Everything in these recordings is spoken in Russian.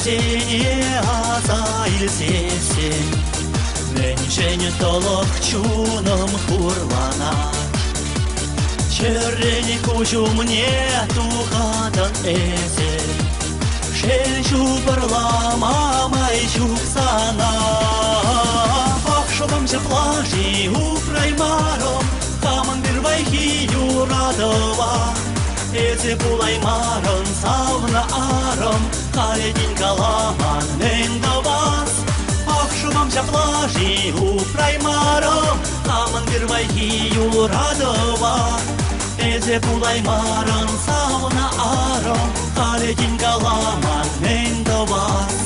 Зене азайл сесен Меньшень толок чуном хурлана Черни кучу мне тухадан эзе Шельчу парлама майчук сана Пахшобам се плажи упраймаром Хаман бирвайхи юрадова Эзе пулаймарон савна аром Халедин каламан нендавас Пахшобам се плажи упраймаром Хаман бирвайхи юрадова Эзе пулаймарон савна аром Халедин каламан нендавас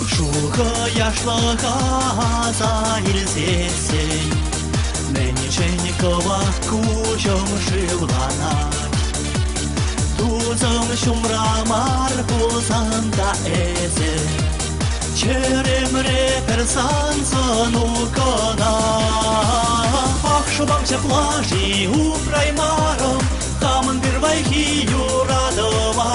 Шуха яшлага заил сесей Меньшенькова кучом шивлана Тузом шумрамар пулсан да эзе Черем реперсан сонукона Пахшобам се плажи упраймаром Хаман бирвайхи юрадова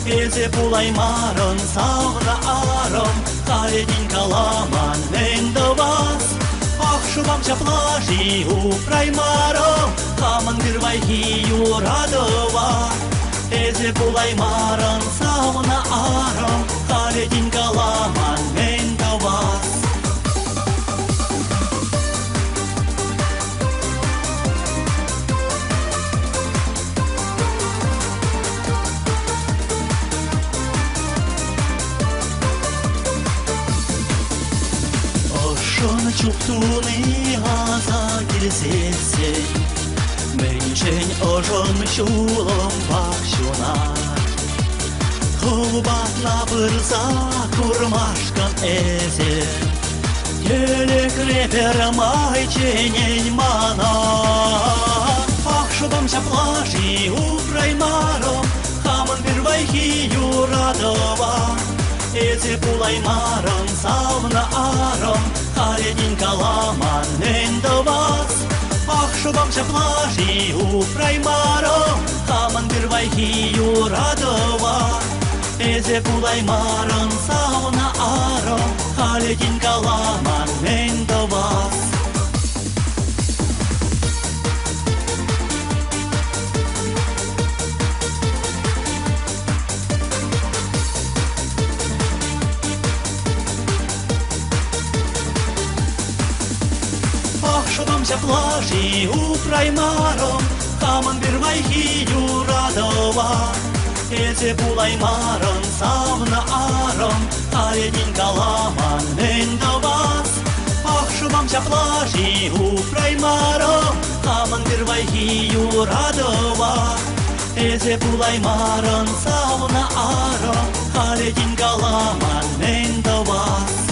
Эзе пулаймарон савна аром Халедин каламан нендавас Пахшобам се плажи упраймаром Хаман бирвайхи юрадова Эзе пулаймарон савна аром Халедин каламан нендавас Шон чуптуны аза килсесей Меньшень ожон чулом бахшуна Хубат на бырза курмашкан эзе Телек репер майченень мана Пахшобам се плажи упраймаром Хаман бирвайхи юрадова Эзе пулаймарон савна аром Халедин каламан нендавас Пахшобам се плажи упраймаром Хаман бирвайхи юрадова Эзе пулаймарон савна аром Халедин каламан нендавас Пахшобам се плажи упраймаром Хаман бирвайхи юрадова Эзе пулаймарон савна аром Халедин каламан нендавас Пахшобам се плажи упраймаром Хаман бирвайхи юрадова Эзе пулаймарон савна аром Халедин каламан нендавас